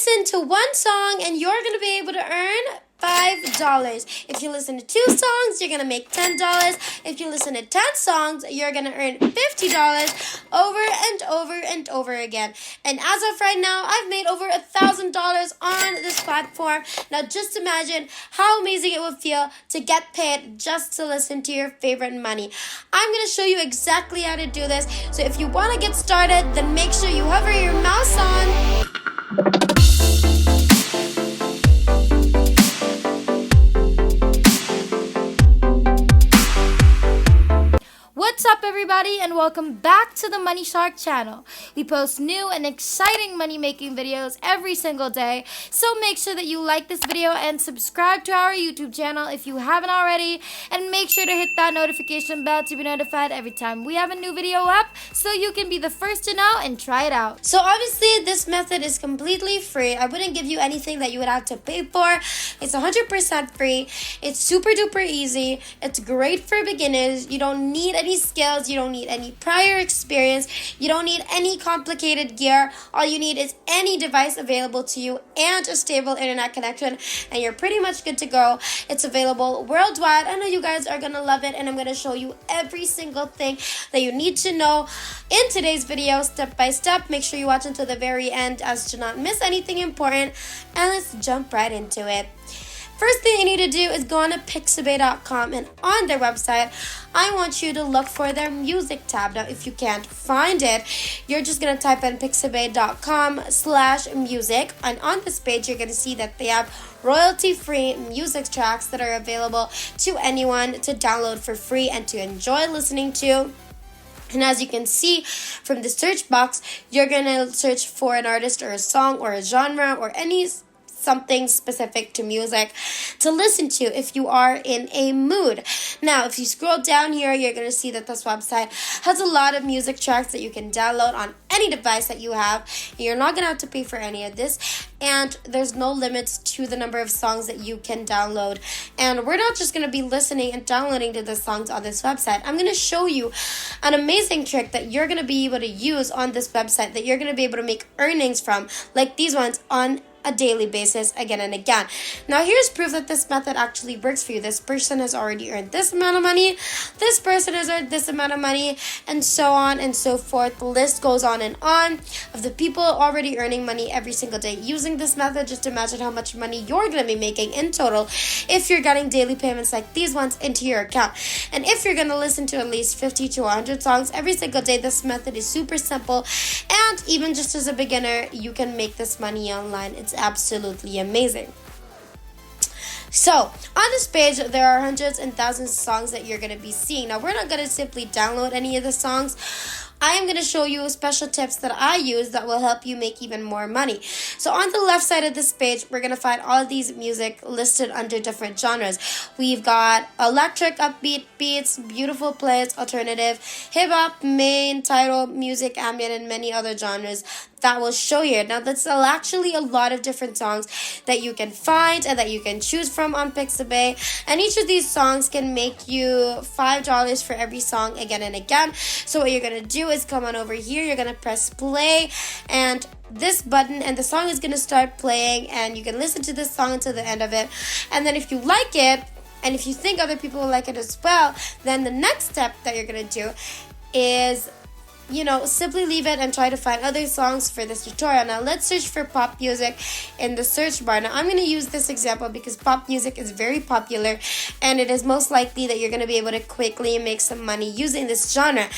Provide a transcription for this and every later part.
listen to one song and you're going to be able to earn $5. If you listen to 2 songs, you're going to make $10. If you listen to 10 songs, you're going to earn $50 over and over and over again. And as of right now, I've made over $1,000 on this platform. Now just imagine how amazing it would feel to get paid just to listen to your favorite money. I'm going to show you exactly how to do this. So if you want to get started, then make sure you hover your mouse on. What's up, everybody, and welcome back to the Money Shark channel. We post new and exciting money-making videos every single day, so make sure that you like this video and subscribe to our YouTube channel if you haven't already, and make sure to hit that notification bell to be notified every time we have a new video up so you can be the first to know and try it out. So obviously, this method is completely free. I wouldn't give you anything that you would have to pay for. It's 100% free. It's super duper easy. It's great for beginners. You don't need any skills, you don't need any prior experience, you don't need any complicated gear. All you need is any device available to you and a stable internet connection, and you're pretty much good to go. It's available worldwide. I know you guys are gonna love it, and I'm gonna show you every single thing that you need to know in today's video, step by step. Make sure you watch until the very end as to not miss anything important, and let's jump right into it. First thing you need to do is go on to Pixabay.com, and on their website, I want you to look for their music tab. Now, if you can't find it, you're just going to type in Pixabay.com/music, and on this page, you're going to see that they have royalty-free music tracks that are available to anyone to download for free and to enjoy listening to. And as you can see from the search box, you're going to search for an artist or a song or a genre or something specific to music to listen to if you are in a mood. Now, if you scroll down here, you're going to see that this website has a lot of music tracks that you can download on any device that you have. You're not going to have to pay for any of this, and there's no limits to the number of songs that you can download. And we're not just going to be listening and downloading to the songs on this website. I'm going to show you an amazing trick that you're going to be able to use on this website that you're going to be able to make earnings from, like these ones, on a daily basis again and again. Now, here's proof that this method actually works for you. This person has already earned this amount of money, this person has earned this amount of money, and so on and so forth. The list goes on and on of the people already earning money every single day using this method. Just imagine how much money you're going to be making in total if you're getting daily payments like these ones into your account. And if you're going to listen to at least 50 to 100 songs every single day, this method is super simple, and even just as a beginner, you can make this money online. It's absolutely amazing. So, on this page, there are hundreds and thousands of songs that you're going to be seeing. Now, we're not going to simply download any of the songs. I am going to show you special tips that I use that will help you make even more money. So on the left side of this page, we're going to find all of these music listed under different genres. We've got electric, upbeat beats, beautiful plays, alternative, hip-hop, main, title, music, ambient, and many other genres that will show here. Now, that's actually a lot of different songs that you can find and that you can choose from on Pixabay. And each of these songs can make you $5 for every song again and again. So what you're going to do is come on over here. You're going to press play and this button, and the song is going to start playing, and you can listen to this song until the end of it. And then if you like it, and if you think other people will like it as well, then the next step that you're going to do is simply leave it and try to find other songs for this tutorial. Now, let's search for pop music in the search bar. Now, I'm going to use this example because pop music is very popular, and it is most likely that you're going to be able to quickly make some money using this genre.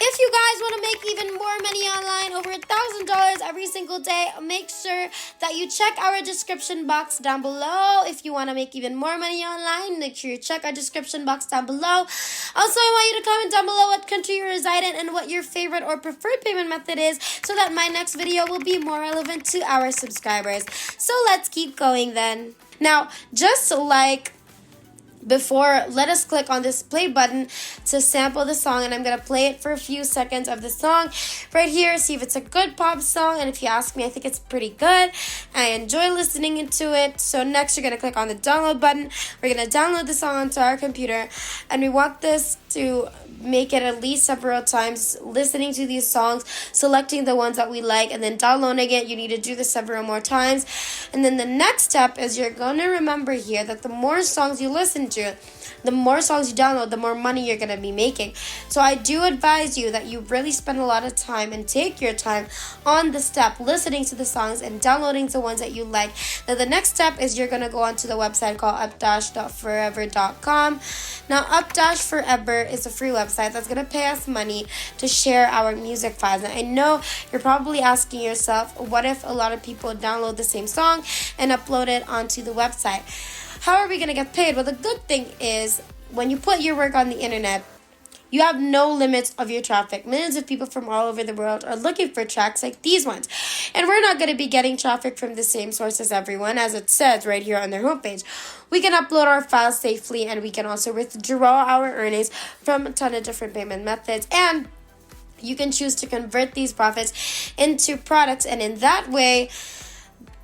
If you guys want to make even more money online, over $1,000 every single day, make sure that you check our description box down below. If you want to make even more money online, make sure you check our description box down below. Also, I want you to comment down below what country you reside in and what your favorite or preferred payment method is, so that my next video will be more relevant to our subscribers. So let's keep going then. Now, just like before, let us click on this play button to sample the song, and I'm going to play it for a few seconds of the song right here, see if it's a good pop song. And if you ask me, I think it's pretty good. I enjoy listening into it. So next, you're going to click on the download button. We're going to download the song onto our computer, and we want this to make it at least several times, listening to these songs, selecting the ones that we like, and then downloading it. You need to do this several more times. And then the next step is you're going to remember here that the more songs you listen to, the more songs you download, the more money you're going to be making. So I do advise you that you really spend a lot of time and take your time on the step, listening to the songs and downloading the ones that you like. Now the next step is you're going to go onto the website called updash.forever.com. Now Up-Forever is a free website that's going to pay us money to share our music files. Now I know you're probably asking yourself, what if a lot of people download the same song and upload it onto the website? How are we going to get paid? Well, the good thing is when you put your work on the internet, you have no limits of your traffic. Millions of people from all over the world are looking for tracks like these ones. And we're not going to be getting traffic from the same source as everyone, as it says right here on their homepage. We can upload our files safely, and we can also withdraw our earnings from a ton of different payment methods. And you can choose to convert these profits into products, and in that way,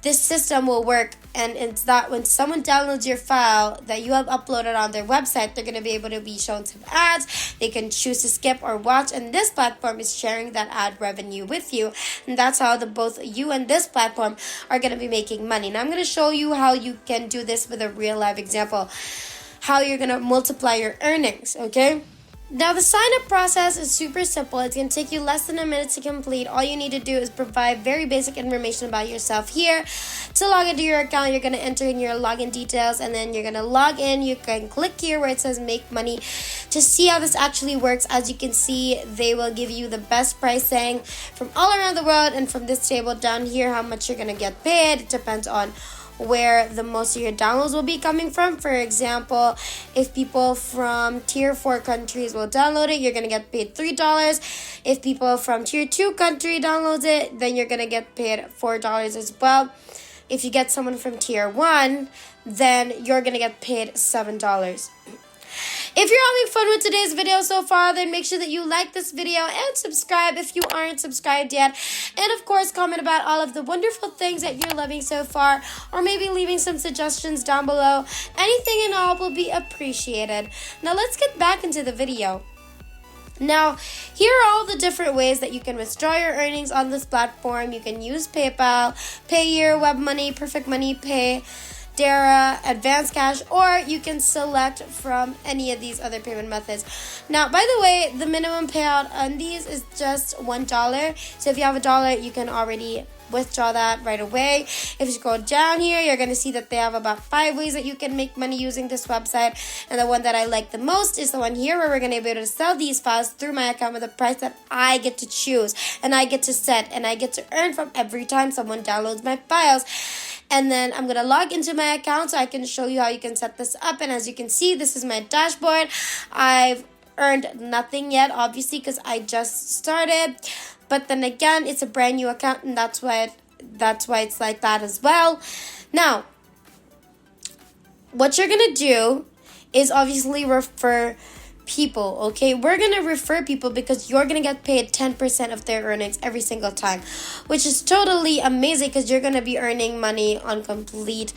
this system will work. And it's that when someone downloads your file that you have uploaded on their website, they're going to be able to be shown some ads. They can choose to skip or watch, and this platform is sharing that ad revenue with you. And that's how both you and this platform are going to be making money. Now I'm going to show you how you can do this with a real life example, how you're going to multiply your earnings, okay? Now the sign up process is super simple. It's going to take you less than a minute to complete. All you need to do is provide very basic information about yourself here. To log into your account, you're going to enter in your login details, and then you're going to log in. You can click here where it says make money to see how this actually works. As you can see, they will give you the best pricing from all around the world, and from this table down here how much you're going to get paid. It depends on where the most of your downloads will be coming from. For example, if people from tier 4 countries will download it, you're going to get paid $3. If people from tier 2 country downloads it, then you're going to get paid $4 as well. If you get someone from tier 1, then you're going to get paid $7. If you're having fun with today's video so far, then make sure that you like this video and subscribe if you aren't subscribed yet. And of course, comment about all of the wonderful things that you're loving so far, or maybe leaving some suggestions down below. Anything and all will be appreciated. Now let's get back into the video. Now, here are all the different ways that you can withdraw your earnings on this platform. You can use PayPal, Payeer, WebMoney, Perfect Money Pay, Dara, Advanced Cash, or you can select from any of these other payment methods. Now, by the way, the minimum payout on these is just $1. So if you have $1, you can already withdraw that right away. If you go down here, you're going to see that they have about 5 ways that you can make money using this website. And the one that I like the most is the one here where we're going to be able to sell these files through my account with a price that I get to choose and I get to set, and I get to earn from every time someone downloads my files. And then I'm going to log into my account so I can show you how you can set this up. And as you can see, this is my dashboard. I've earned nothing yet, obviously, because I just started. But then again, it's a brand new account, and that's why it's like that as well. Now, what you're going to do is obviously refer people, okay? We're going to refer people because you're going to get paid 10% of their earnings every single time, which is totally amazing because you're going to be earning money on complete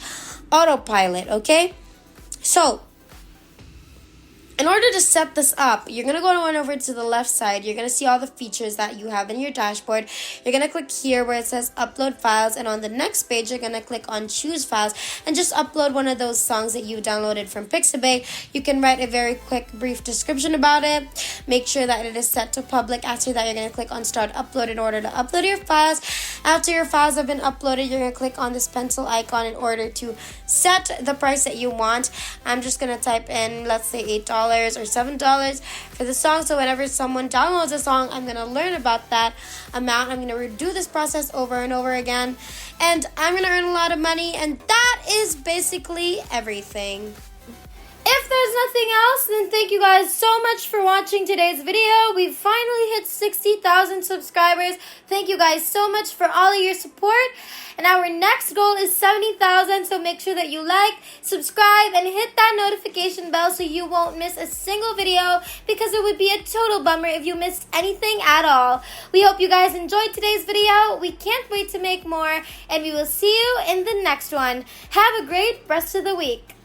autopilot, okay? So, in order to set this up, you're going to go on over to the left side. You're going to see all the features that you have in your dashboard. You're going to click here where it says upload files. And on the next page, you're going to click on choose files and just upload one of those songs that you downloaded from Pixabay. You can write a very quick, brief description about it. Make sure that it is set to public. After that, you're going to click on start upload in order to upload your files. After your files have been uploaded, you're going to click on this pencil icon in order to set the price that you want. I'm just going to type in, let's say, $8 or $7 for the song. So whenever someone downloads a song, I'm going to learn about that amount. I'm going to redo this process over and over again, and I'm going to earn a lot of money, and that is basically everything. If there's nothing else, then thank you guys so much for watching today's video. We've finally hit 60,000 subscribers. Thank you guys so much for all of your support. And our next goal is 70,000, so make sure that you like, subscribe, and hit that notification bell so you won't miss a single video, because it would be a total bummer if you missed anything at all. We hope you guys enjoyed today's video. We can't wait to make more, and we will see you in the next one. Have a great rest of the week.